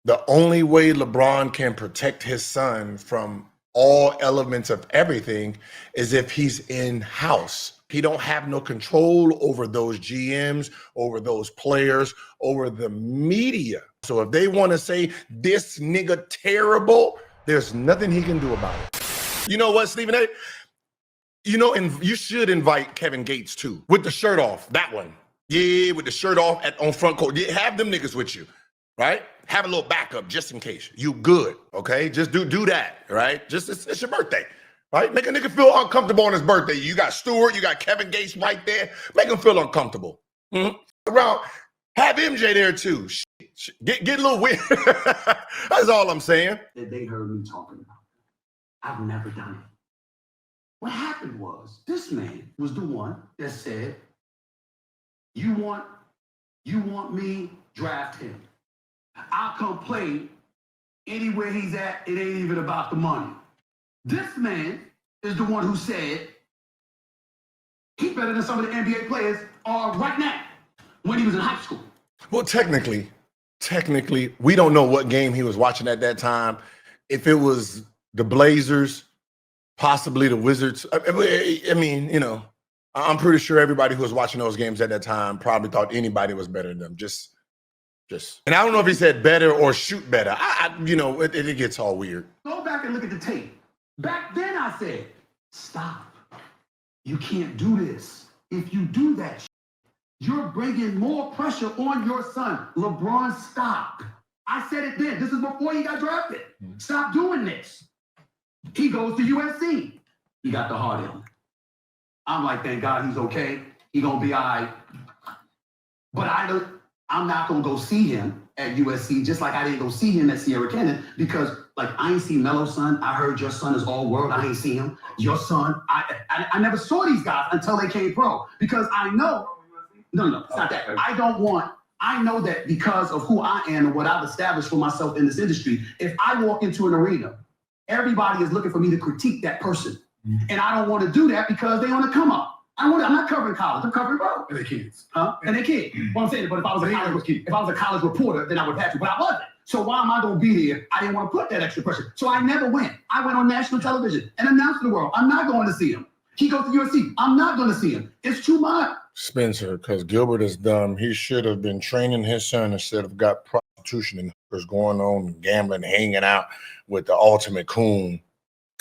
The only way LeBron can protect his son from all elements of everything is if he's in-house. He don't have no control over those GMs, over those players, over the media. So if they want to say this nigga terrible, there's nothing he can do about it. You know what, Stephen A? You know, and you should invite Kevin Gates too, with the shirt off. That one. Yeah, with the shirt off on front court. Yeah, have them niggas with you, right? Have a little backup just in case. You good, okay? Just do that, right? Just it's your birthday, right? Make a nigga feel uncomfortable on his birthday. You got Stewart, you got Kevin Gates right there. Make him feel uncomfortable. Around, have MJ there too. Get a little weird. That's all I'm saying. That they heard me talking about. I've never done it. What happened was this man was the one that said, you want me, draft him. I'll come play anywhere he's at. It ain't even about the money. This man is the one who said he's better than some of the NBA players are right now when he was in high school. Well, technically, we don't know what game he was watching at that time. If it was the Blazers, possibly the Wizards. I mean, you know, I'm pretty sure everybody who was watching those games at that time probably thought anybody was better than them. Just, and I don't know if he said better or shoot better. You know, it gets all weird. Go back and look at the tape. Back then I said, stop. You can't do this. If you do that, you're bringing more pressure on your son. LeBron, stop. I said it then. This is before he got drafted. Stop doing this. He goes to USC. He got the heart ailment. I'm like, thank God he's okay. He gonna be all right. But I'm not gonna go see him at USC, just like I didn't go see him at Sierra Canyon, because like I ain't seen Melo's son. I heard your son is all world. I ain't seen him. Your son, I never saw these guys until they came pro, because I know, no, it's not that. I know that because of who I am and what I've established for myself in this industry, if I walk into an arena, everybody is looking for me to critique that person. And I don't want to do that because they want to come up. I'm not covering college. I'm covering bro. And their kids. And their kids. Well, I'm saying, but if I was a college reporter, then I would have to. But I wasn't. So why am I going to be here? I didn't want to put that extra pressure. So I never went. I went on national television and announced to the world, I'm not going to see him. He goes to USC. I'm not going to see him. It's too much. Spencer, because Gilbert is dumb. He should have been training his son instead of got prostitution and hookers going on, gambling, hanging out with the ultimate coon.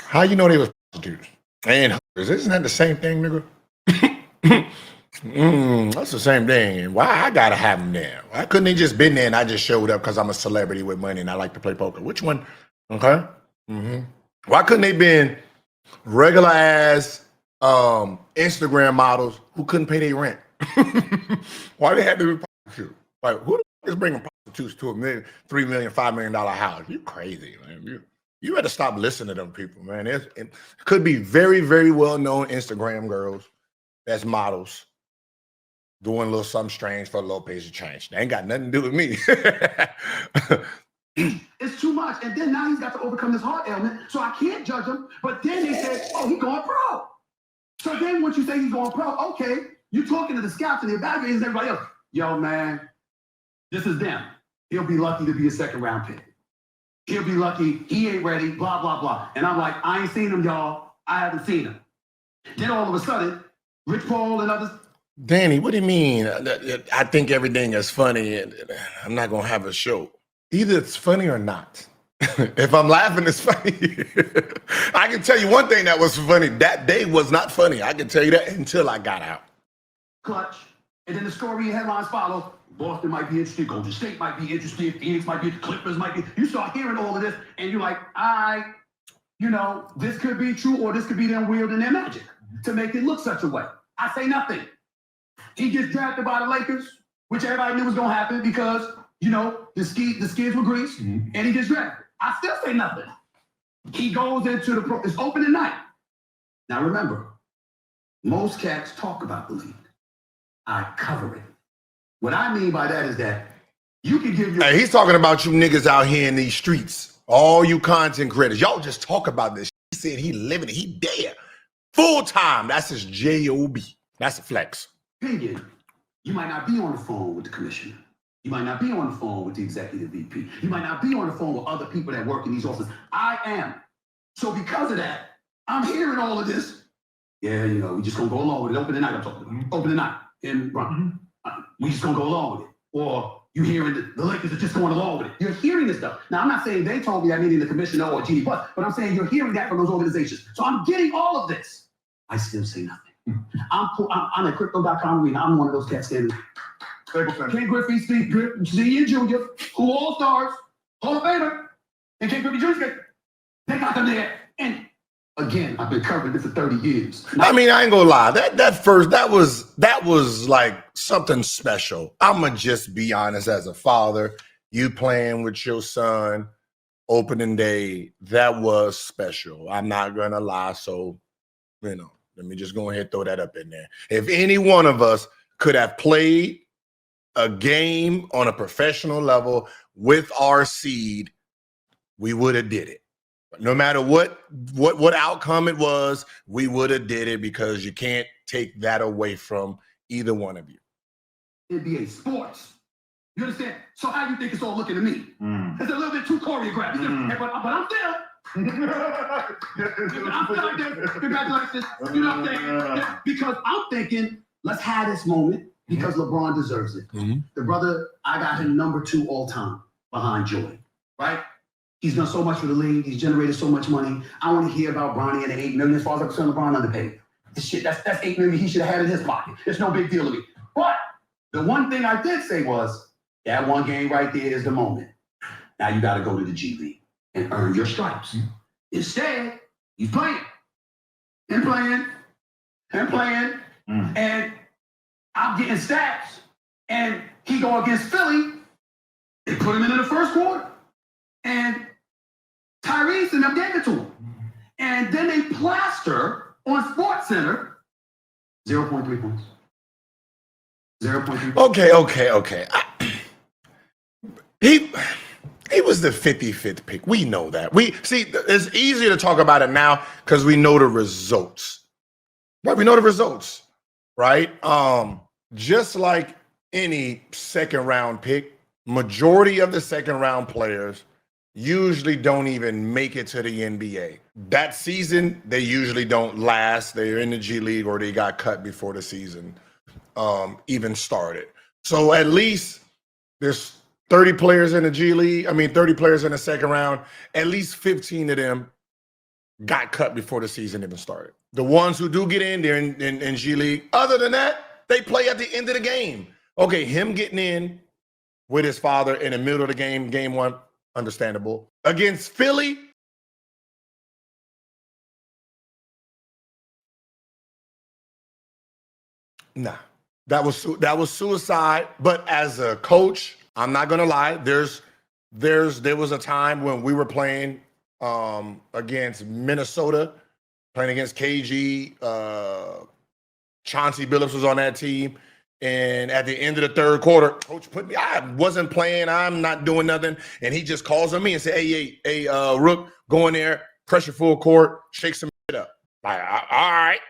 How you know they was prostitutes and hookers? Isn't that the same thing, nigga? That's the same thing. Why I gotta have him there? Why couldn't he just been there and I just showed up because I'm a celebrity with money and I like to play poker? Which one? Okay. Why couldn't they been regular ass Instagram models who couldn't pay their rent? Why they had to be prostitutes? Like, who the fuck is bringing prostitutes to $1 million, $3 million, $5 million house? You crazy, man. You better stop listening to them people, man. It could be very, very well-known Instagram girls that's models doing a little something strange for a low piece of change. They ain't got nothing to do with me. It's too much. And then now he's got to overcome this heart ailment, so I can't judge him. But then they said, oh, he's going pro. So then once you say he's going pro, okay, you're talking to the scouts and the evaluators and everybody else. Yo, man, this is them. He'll be lucky to be a second-round pick. He'll be lucky. He ain't ready, blah, blah, blah. And I'm like, I ain't seen him, y'all. I haven't seen him. Then all of a sudden, Rich Paul and others. Danny, what do you mean? I think everything is funny and I'm not going to have a show. Either it's funny or not. If I'm laughing, it's funny. I can tell you one thing that was funny. That day was not funny. I can tell you that until I got out. Clutch. And then the story and headlines follow. Boston might be interested. Golden State might be interested. Phoenix might be. Clippers might be. You start hearing all of this and you're like, this could be true or this could be them wielding their magic to make it look such a way. I say nothing. He gets drafted by the Lakers, which everybody knew was going to happen because, the skids were greased, and he gets drafted. I still say nothing. He goes into it's opening night. Now remember, most cats talk about the league. I cover it. What I mean by that is that you can give your... Hey, he's talking about you niggas out here in these streets. All you content creators. Y'all just talk about this. He said he living it. He there. Full time. That's his J-O-B. That's a flex. Opinion. You might not be on the phone with the commissioner. You might not be on the phone with the executive VP. You might not be on the phone with other people that work in these offices. I am. So because of that, I'm hearing all of this. Yeah, you know, we just gonna go along with it. Open the night, I'm talking about. Open the night. And we just gonna go along with it. Or you hearing the Lakers are just going along with it. You're hearing this stuff. Now, I'm not saying they told me that meaning the commissioner or Genie Bus, but I'm saying you're hearing that from those organizations. So I'm getting all of this. I still say nothing. I'm cool. I'm at crypto.com arena. I'm one of those cats standing. Ken Griffey, Steve Senior and Junior, who all stars, Hall of Famer, and Ken Griffey Jr. They got them there. And again, I've been covering this for 30 years. I mean, I ain't gonna lie. That was like something special. I'ma just be honest as a father. You playing with your son opening day, that was special. I'm not gonna lie. So, you know, let me just go ahead and throw that up in there. If any one of us could have played a game on a professional level with our seed, we would have did it. No matter what outcome it was, we would have did it because you can't take that away from either one of you. NBA sports. You understand? So how you think it's all looking to me? It's a little bit too choreographed. But I'm there. I'm still like this. Congratulations. You know what I'm saying? Because I'm thinking, let's have this moment because LeBron deserves it. The brother, I got him number 2 all time behind Jordan, right? He's done so much for the league. He's generated so much money. I want to hear about Bronny and the $8 million. As far as I'm concerned, LeBron underpaid. This shit, that's $8 million he should have had in his pocket. It's no big deal to me. But the one thing I did say was, that one game right there is the moment. Now you got to go to the G League and earn your stripes. Instead, he's playing and playing and playing. And I'm getting stats. And he go against Philly. They put him in the first quarter. And Tyrese and them gave it to him. And then they plaster on Sports Center 0.3 points. 0.3 points. Okay. He was the 55th pick. We know that. We see it's easier to talk about it now because we know the results. Right? We know the results, right? Just like any second round pick, majority of the second round players usually don't even make it to the NBA. That season, they usually don't last. They're in the G League or they got cut before the season even started. So at least there's 30 players in the G League. 30 players in the second round. At least 15 of them got cut before the season even started. The ones who do get in, they're in G League. Other than that, they play at the end of the game. Okay, him getting in with his father in the middle of the game, game one, understandable. Against Philly, nah, that was suicide. But as a coach, I'm not gonna lie. There was a time when we were playing against Minnesota, playing against KG. Chauncey Billups was on that team. And at the end of the third quarter, coach put me, I wasn't playing. I'm not doing nothing. And he just calls on me and said, hey, Rook, go in there, pressure full court, shake some shit up. Like, all right.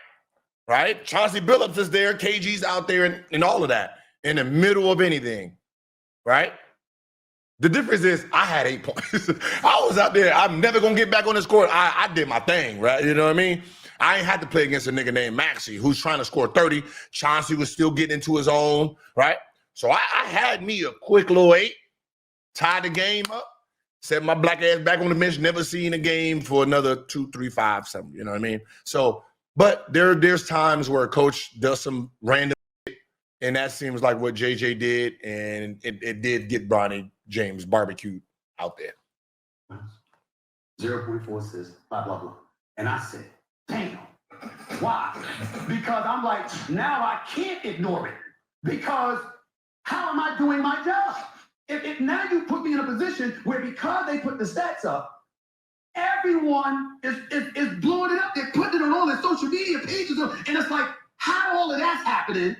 Right? Chauncey Billups is there. KG's out there and all of that in the middle of anything. Right? The difference is I had 8 points. I was out there. I'm never going to get back on this court. I did my thing. Right? You know what I mean? I ain't had to play against a nigga named Maxey who's trying to score 30. Chauncey was still getting into his own, right? So I had me a quick little 8, tied the game up, set my black ass back on the bench, never seen a game for another 2, 3, 5, 7. You know what I mean? So, but there's times where a coach does some random shit, and that seems like what JJ did, and it did get Bronny James barbecued out there. 0.4 assists, blah, blah, blah. And I said, damn. Why? Because I'm like, now I can't ignore it. Because how am I doing my job? If now you put me in a position where because they put the stats up, everyone is blowing it up. They're putting it on all their social media pages. And it's like, how all of that's happening,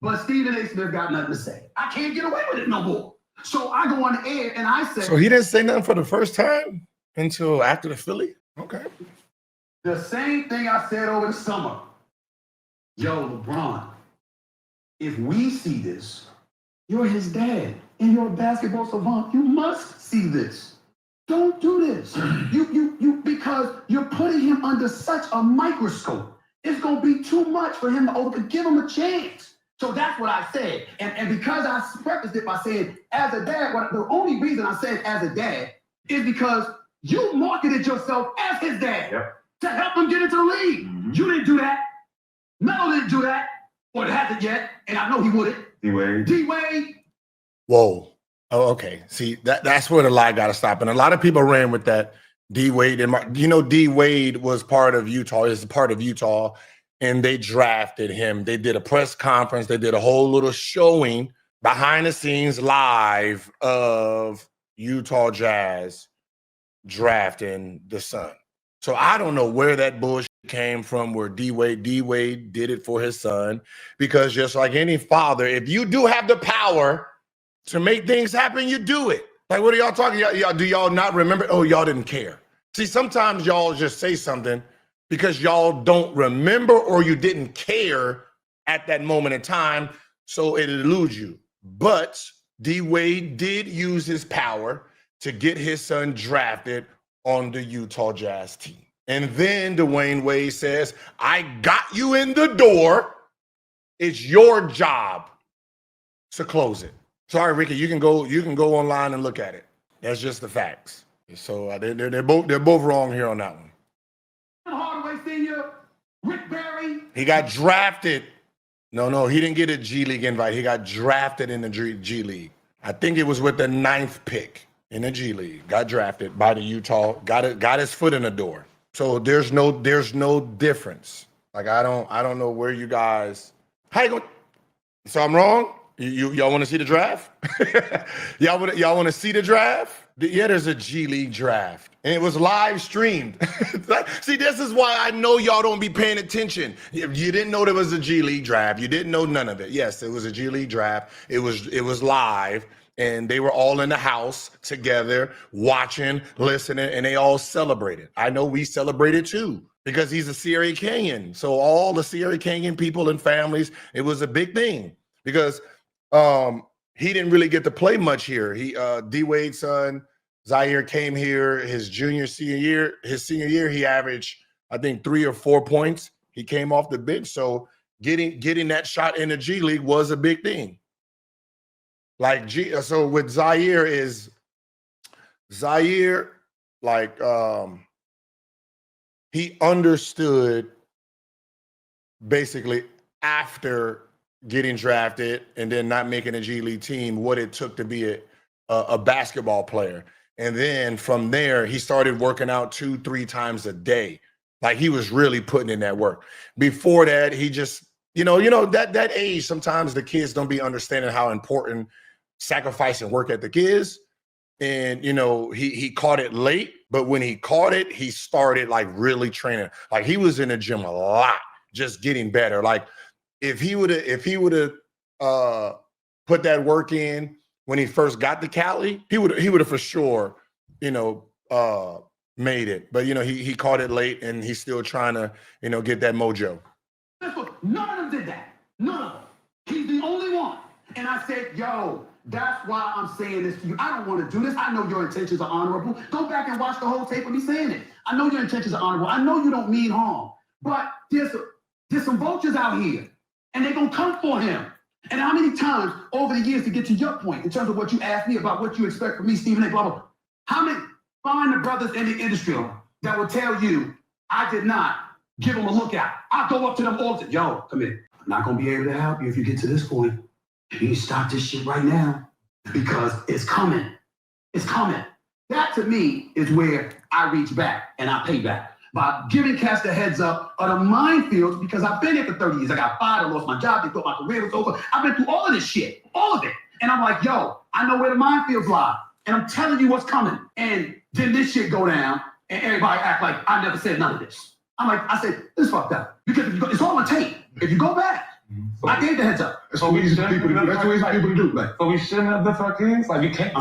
but Stephen A. Smith got nothing to say. I can't get away with it no more. So I go on the air and I say. So he didn't say nothing for the first time until after the Philly? Okay. The same thing I said over the summer. Yo, LeBron, if we see this, you're his dad. and you're a basketball savant, you must see this. Don't do this. Because you're putting him under such a microscope. It's going to be too much for him to overcome. Give him a chance. So that's what I said. And because I prefaced it by saying, as a dad, the only reason I said as a dad is because you marketed yourself as his dad to help him get into the league. Mm-hmm. You didn't do that. Melo didn't do that. Or it hasn't yet. And I know he wouldn't. D-Wade. Whoa. Oh, okay. See, that's where the lie got to stop. And a lot of people ran with that. D-Wade and D-Wade was part of Utah. Is part of Utah, and they drafted him. They did a press conference. They did a whole little showing behind the scenes live of Utah Jazz drafting the son. So I don't know where that bullshit came from. Where D-Wade did it for his son, because just like any father, if you do have the power to make things happen, you do it. Like, what are y'all talking? Y'all, do y'all not remember? Oh, y'all didn't care. See, sometimes y'all just say something because y'all don't remember or you didn't care at that moment in time, so it eludes you. But D-Wade did use his power to get his son drafted on the Utah Jazz team. And then Dwayne Wade says, I got you in the door. It's your job to close it. Sorry, Ricky, you can go online and look at it. That's just the facts. So they're both wrong here on that one. Hardaway Sr., Rick Barry. He got drafted. No, he didn't get a G League invite. He got drafted in the G League. I think it was with the 9th pick in the G League. Got drafted by the Utah. Got his foot in the door. So there's no difference. Like I don't know where you guys. How you going? So I'm wrong. Y'all want to see the draft? y'all want to see the draft? Yeah, there's a G League draft, and it was live streamed. See, this is why I know y'all don't be paying attention. You didn't know there was a G League draft. You didn't know none of it. Yes, it was a G League draft. It was live, and they were all in the house together, watching, listening, and they all celebrated. I know we celebrated too, because he's a Sierra Canyon. So all the Sierra Canyon people and families, it was a big thing because he didn't really get to play much here. D-Wade's son, Zaire, came here his senior year, he averaged, I think, 3 or 4 points. He came off the bench. So getting that shot in the G League was a big thing. So with Zaire, he understood basically after getting drafted and then not making a G League team what it took to be a basketball player. And then from there, he started working out 2-3 times a day. Like he was really putting in that work. Before that, he just, that age, sometimes the kids don't be understanding how important sacrifice and work ethic is. And, he caught it late, but when he caught it, he started like really training. Like he was in the gym a lot, just getting better. Like if he would have put that work in when he first got to Cali, he would have for sure, made it. But he caught it late, and he's still trying to, get that mojo. None of them did that. None of them. He's the only one. And I said, yo, that's why I'm saying this to you. I don't want to do this. I know your intentions are honorable. Go back and watch the whole tape of me saying it. I know your intentions are honorable. I know you don't mean harm. But there's some vultures out here, and they're going to come for him. And how many times over the years, to get to your point, in terms of what you asked me about what you expect from me, Stephen A., blah, blah, how many find the brothers in the industry that will tell you, I did not give them a look out. I go up to them all and say, yo, come here. I'm not going to be able to help you if you get to this point. You need to stop this shit right now because it's coming. It's coming. That, to me, is where I reach back and I pay back. By giving cats the heads up of the minefields, because I've been here for 30 years. I got fired, I lost my job, they thought my career was over. I've been through all of this shit, all of it. And I'm like, yo, I know where the minefields lie. And I'm telling you what's coming. And then this shit go down, and everybody act like I never said none of this. I said, this is fucked up. Because it's all on tape. If you go back, I gave the heads up. That's what we easy people to do. That's what easy people to do. Like, so we shouldn't have the fucking like you can't.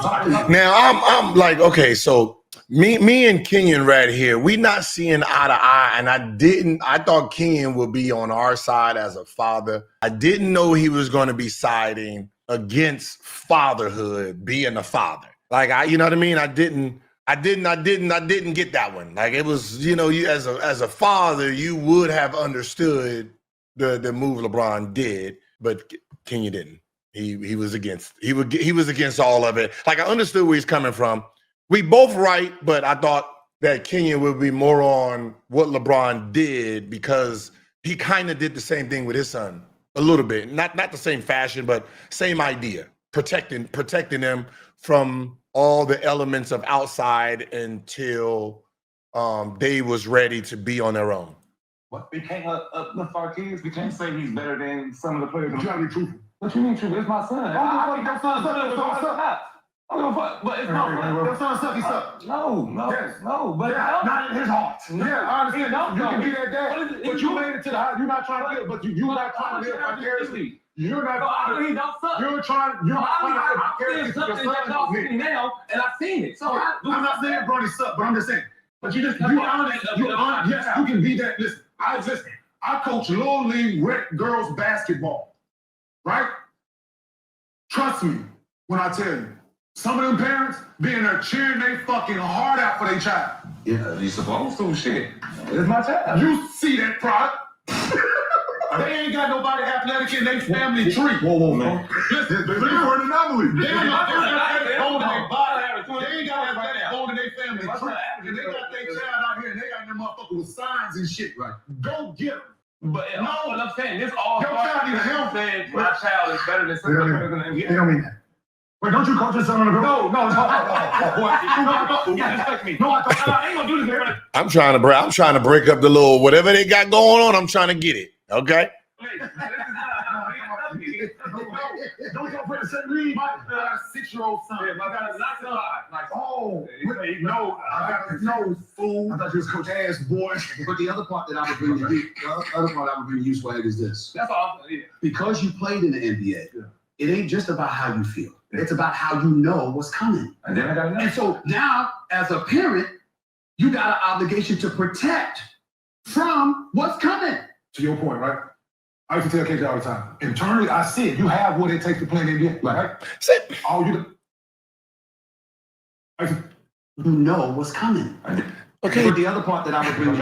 Now I'm like, okay, so me and Kenyon right here, we not seeing eye to eye, and I thought Kenyon would be on our side as a father. I didn't know he was going to be siding against fatherhood, being a father. Like you know what I mean? I didn't get that one. Like it was, you know, you as a father, you would have understood the move LeBron did, but Kenya didn't. He was against all of it. Like I understood where he's coming from. We both right, but I thought that Kenya would be more on what LeBron did because he kind of did the same thing with his son a little bit. Not the same fashion, but same idea. Protecting them from all the elements of outside until they was ready to be on their own. What? We can't uplift our kids. We can't say he's better than some of the players. You gotta be truthful. What you mean truthful? It's my son. I think your son's son. I don't give a fuck, but it's not. Your son sucky suck. No, but not in his heart. Yeah, I understand. You can be that dad, but you made it to the house. You're not trying to live, but you're not trying to live vicariously. You're not. He don't suck. You're trying to live vicariously. Something that y'all see now, and I've seen it. So I'm not saying Bronny suck, but I'm just saying. But you just you honest. Yes, you can be that. Listen. I coach little league rec girls basketball, right? Trust me when I tell you, some of them parents being there cheering they fucking heart out for their child. Yeah, you supposed to. Shit, it's my child. You see that product? They ain't got nobody athletic in their family tree. Whoa, man. Listen, they're for an anomaly. They ain't got athletic bone in their body. They ain't got athletic bone in their family tree. And they got their child out here and they got them motherfuckers with signs and shit. Right. Go get them. But no, what I'm saying, this all your child needs help. Saying my child is better than somebody in the NBA. They don't mean that. Wait, don't you coach your son on the field? No. Respect me. No, I ain't gonna do this, man. I'm trying to break up the little whatever they got going on. I'm trying to get it. Okay. Don't go put a set lead. My 6-year-old son. Yeah, I got a like, no, I got a no fool. I thought you was Coach Ass, boy. But the other part that I would bring to you, Swag, is this. That's all. Yeah. Because you played in the NBA, it ain't just about how you feel. It's about how you know what's coming. And then I got and so now, as a parent, you got an obligation to protect from what's coming. To your point, right? I used to tell kids all the time. Internally, I see it. You have what it takes to play in the NBA. Right? All you do. You know what's coming. Okay. But the other part that I would bring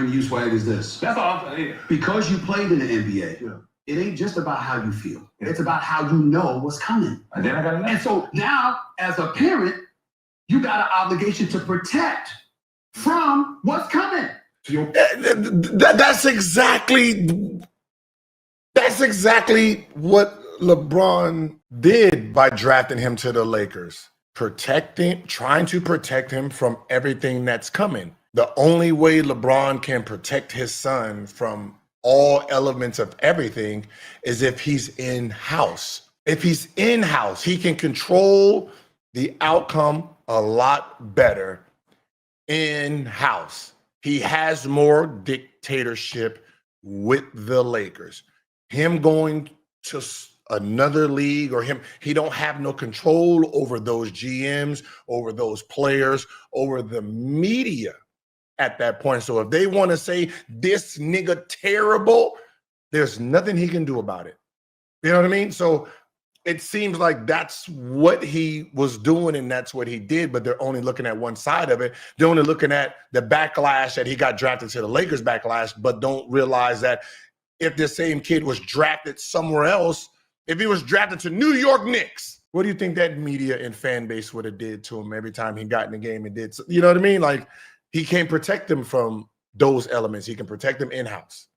to you, Swag, is this. That's all. Because you played in the NBA, it ain't just about how you feel. It's about how you know what's coming. And then I got and so now, as a parent, you got an obligation to protect from what's coming. That's exactly what LeBron did by drafting him to the Lakers. Trying to protect him from everything that's coming. The only way LeBron can protect his son from all elements of everything is if he's in-house. If he's in-house, he can control the outcome a lot better in-house. He has more dictatorship with the Lakers. Him going to another league or he don't have no control over those GMs, over those players, over the media at that point. So if they want to say this nigga terrible, there's nothing he can do about it. You know what I mean? So it seems like that's what he was doing and that's what he did, but they're only looking at one side of it. They're only looking at the backlash that he got drafted to the Lakers backlash, but don't realize that if the same kid was drafted somewhere else, if he was drafted to New York Knicks, what do you think that media and fan base would have did to him every time he got in the game and did? You know what I mean? Like he can't protect them from those elements. He can protect them in-house.